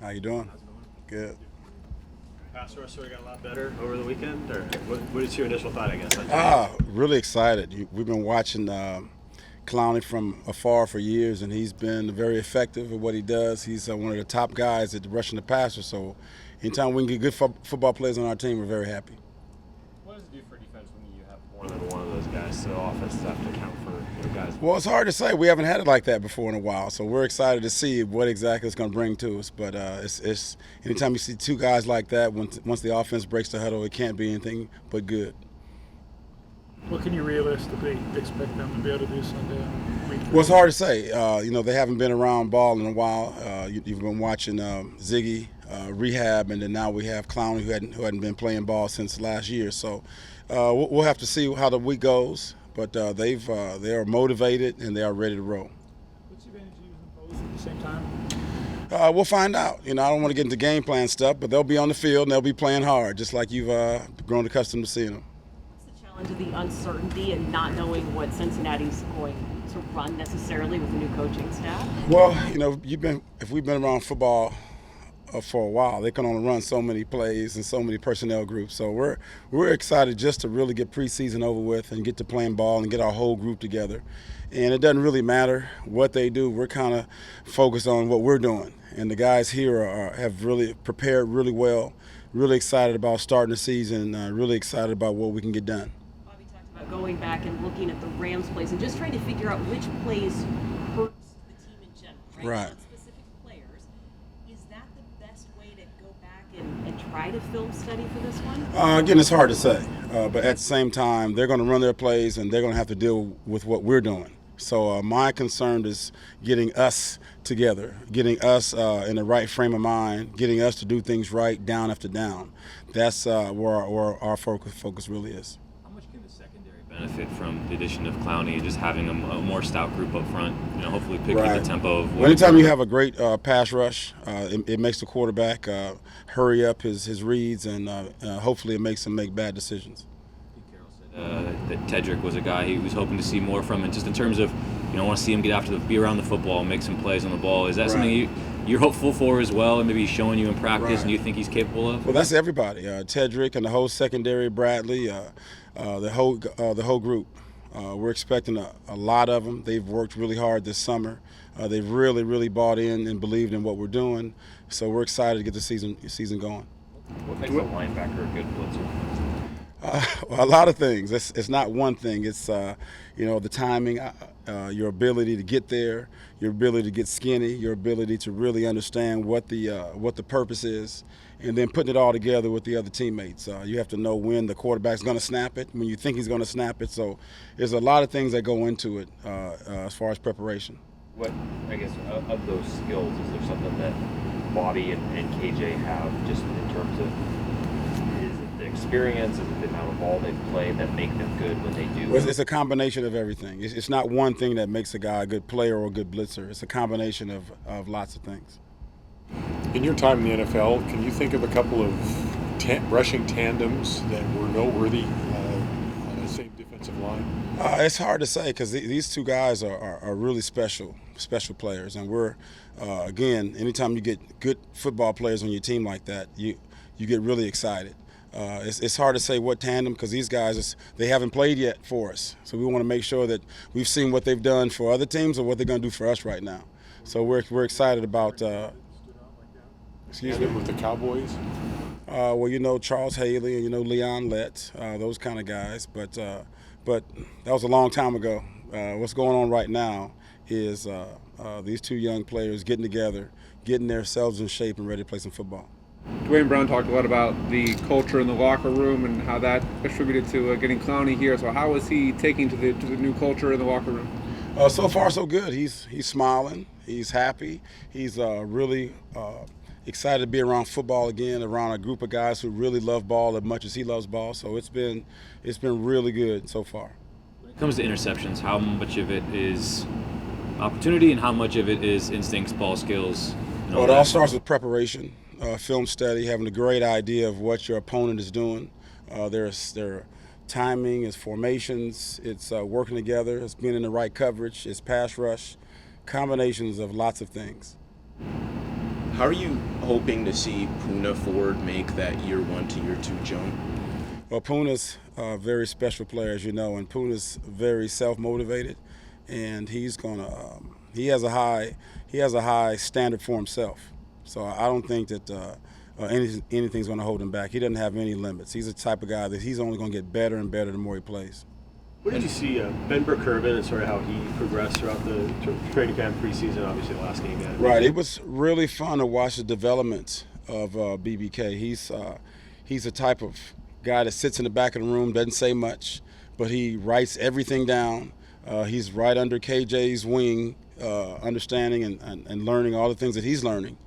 How you doing? How's it going? Good. Pass rush sort of got a lot better over the weekend, or what is your initial thought, I guess? Really excited. We've been watching Clowney from afar for years, and he's been very effective at what he does. He's one of the top guys at rushing the passer, so anytime we can get good football players on our team, we're very happy. What does it do for defense when you have more than one of those guys, so offenses have to account for guys? Well, it's hard to say. We haven't had it like that before in a while, so we're excited to see what exactly it's going to bring to us. But it's anytime you see two guys like that, once the offense breaks the huddle, it can't be anything but good. What can you realistically expect them to be able to do Sunday? Well, it's hard to say. They haven't been around ball in a while. You've been watching Ziggy rehab, and then now we have Clowney who hadn't been playing ball since last year. So we'll have to see how the week goes. But they are motivated and they are ready to roll. What's the advantage of using them both at the same time? We'll find out. I don't want to get into game plan stuff, but they'll be on the field and they'll be playing hard, just like you've grown accustomed to seeing them. What's the challenge of the uncertainty and not knowing what Cincinnati's going to run necessarily with the new coaching staff? Well, if we've been around football for a while, they can only run so many plays and so many personnel groups. So we're excited just to really get preseason over with and get to playing ball and get our whole group together. And it doesn't really matter what they do. We're kind of focused on what we're doing. And the guys here have really prepared really well, really excited about starting the season, really excited about what we can get done. Bobby talked about going back and looking at the Rams plays and just trying to figure out which plays hurts the team in general, right? Not specific players. Is that the best way to go back and try to film study for this one? Again, it's hard to say. But at the same time, they're going to run their plays and they're going to have to deal with what we're doing. So my concern is getting us together, getting us in the right frame of mind, getting us to do things right down after down. That's where our focus really is. How much can the secondary benefit from the addition of Clowney and just having a more stout group up front? Hopefully picking the tempo of. Well, anytime you have a great pass rush, it makes the quarterback hurry up his reads, and hopefully it makes him make bad decisions. That Tedrick was a guy he was hoping to see more from, and just in terms of, want to see him be around the football, make some plays on the ball. Is that something you're hopeful for as well, and maybe he's showing you in practice, and you think he's capable of? Well, that's everybody. Tedrick and the whole secondary, Bradley, the whole group. We're expecting a lot of them. They've worked really hard this summer. They've really bought in and believed in what we're doing. So we're excited to get the season going. What makes a linebacker a good blitzer? Well, a lot of things. It's not one thing. It's the timing, your ability to get there, your ability to get skinny, your ability to really understand what the purpose is, and then putting it all together with the other teammates. You have to know when the quarterback's going to snap it, when you think he's going to snap it. So there's a lot of things that go into it as far as preparation. What, I guess, of those skills, is there something that Bobby and KJ have just in terms of, is it the experience, is it the amount of ball they've played that make them good when they do? Well, it's a combination of everything. It's not one thing that makes a guy a good player or a good blitzer. It's a combination of lots of things. In your time in the NFL, can you think of a couple of rushing tandems that were noteworthy on the same defensive line? It's hard to say because these two guys are really special players, and we're again, anytime you get good football players on your team like that, you get really excited. It's hard to say what tandem because these guys they haven't played yet for us, so we want to make sure that we've seen what they've done for other teams or what they're going to do for us right now. So we're excited about. Excuse me, with the Cowboys. Well, Charles Haley and Leon Lett, those kind of guys, but that was a long time ago. What's going on right now is these two young players getting together, getting themselves in shape and ready to play some football. Dwayne Brown talked a lot about the culture in the locker room and how that attributed to getting Clowney here. So how is he taking to the new culture in the locker room? So far, so good. He's smiling. He's happy. He's really excited to be around football again, around a group of guys who really love ball as much as he loves ball. So it's been really good so far. When it comes to interceptions, how much of it is opportunity and how much of it is instincts, ball skills? Well, it all starts with preparation, film study, having a great idea of what your opponent is doing. There's timing, it's formations, it's working together, it's being in the right coverage, it's pass rush, combinations of lots of things. How are you hoping to see Puna Ford make that year 1 to year 2 jump? Well, Puna's a very special player, as you know, and Puna's very self-motivated, and he's gonna he has a high standard for himself. So I don't think that anything's going to hold him back. He doesn't have any limits. He's the type of guy that he's only going to get better and better the more he plays. What did you see Ben Burke-Kirby and sort of how he progressed throughout the training camp, preseason, obviously the last game? Right. It was really fun to watch the development of BBK. He's the type of guy that sits in the back of the room, doesn't say much, but he writes everything down. He's right under KJ's wing, understanding and learning all the things that he's learning.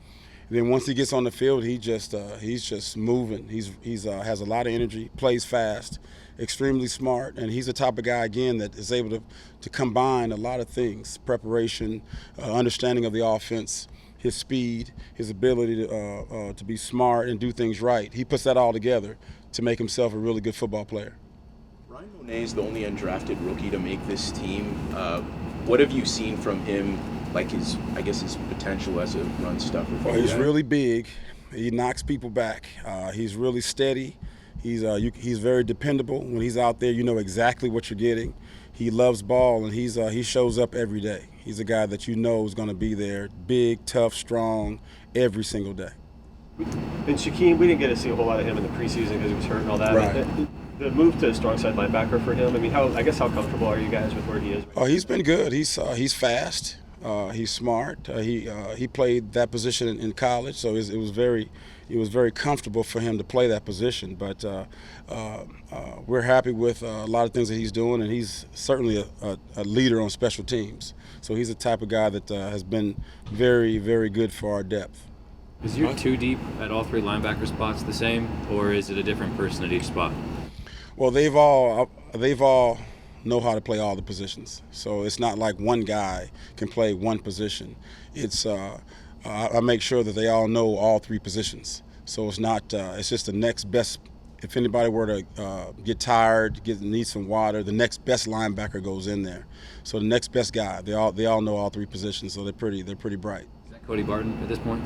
And then once he gets on the field, he's just moving. He's has a lot of energy, plays fast, extremely smart, and he's the type of guy again that is able to combine a lot of things: preparation, understanding of the offense, his speed, his ability to be smart and do things right. He puts that all together to make himself a really good football player. Ryan Monet is the only undrafted rookie to make this team. What have you seen from him? Like his potential as a run stuffer. Well, he's really big. He knocks people back. He's really steady. He's very dependable. When he's out there, you know exactly what you're getting. He loves ball, and he shows up every day. He's a guy that you know is going to be there, big, tough, strong, every single day. And Shaquem, we didn't get to see a whole lot of him in the preseason because he was hurt and all that. Right. The move to strong side linebacker for him. I mean, how comfortable are you guys with where he is? Oh, he's been good. He's fast. He's smart. He played that position in college, so it was very comfortable for him to play that position. But we're happy with a lot of things that he's doing, and he's certainly a leader on special teams. So he's the type of guy that has been very, very good for our depth. Is your 2 deep at all 3 linebacker spots the same, or is it a different person at each spot? Well, they've all know how to play all the positions. So it's not like one guy can play one position. It's I make sure that they all know all 3 positions. So it's not it's just the next best. If anybody were to get tired, need some water, the next best linebacker goes in there. So the next best guy, they all know all 3 positions. So they're pretty bright. Is that Cody Barton at this point?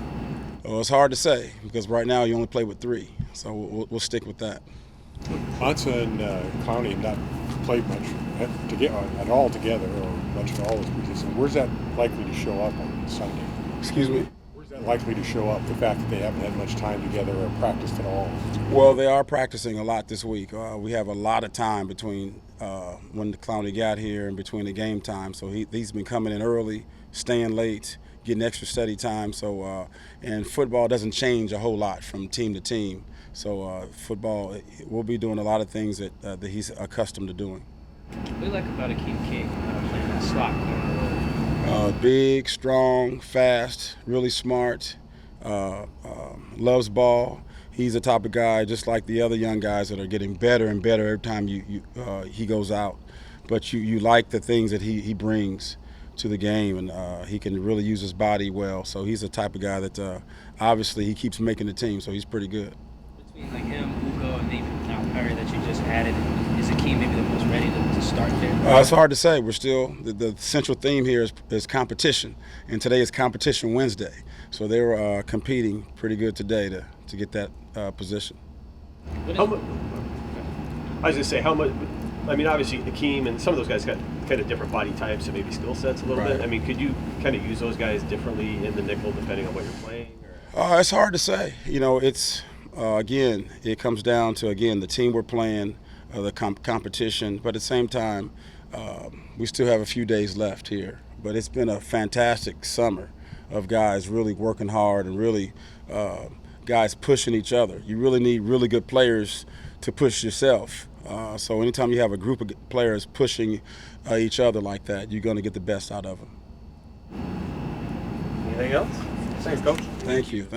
Well, it's hard to say because right now you only play with 3. So we'll stick with that. Ansah and Clowney have not played much at all together, or much at all this preseason. Where's that likely to show up on Sunday? Excuse me? Where's that likely to show up, the fact that they haven't had much time together or practiced at all? Well, they are practicing a lot this week. We have a lot of time between when Clowney got here and between the game time. So he's been coming in early, staying late, getting extra study time. So and football doesn't change a whole lot from team to team. So football, we'll be doing a lot of things that he's accustomed to doing. What do you like about Akeem King playing that slot? Big, strong, fast, really smart, loves ball. He's the type of guy, just like the other young guys, that are getting better and better every time he goes out. But you like the things that he brings to the game, and he can really use his body well. So he's the type of guy that obviously he keeps making the team, so he's pretty good. Between like him, Ugo, and maybe now Perry that you just added, is Akeem maybe the most ready to start there? It's hard to say. We're still the central theme here is competition, and today is Competition Wednesday. So they were competing pretty good today to get that position. I was going to say, how much? I mean, obviously Akeem and some of those guys got kind of different body types and maybe skill sets a little bit. I mean, could you kind of use those guys differently in the nickel depending on what you're playing? Or? It's hard to say. You know, it's again, it comes down to the team we're playing, the competition. But at the same time, we still have a few days left here. But it's been a fantastic summer of guys really working hard and really guys pushing each other. You really need really good players to push yourself. So anytime you have a group of players pushing each other like that, you're going to get the best out of them. Anything else? Thanks, Coach. Thank you.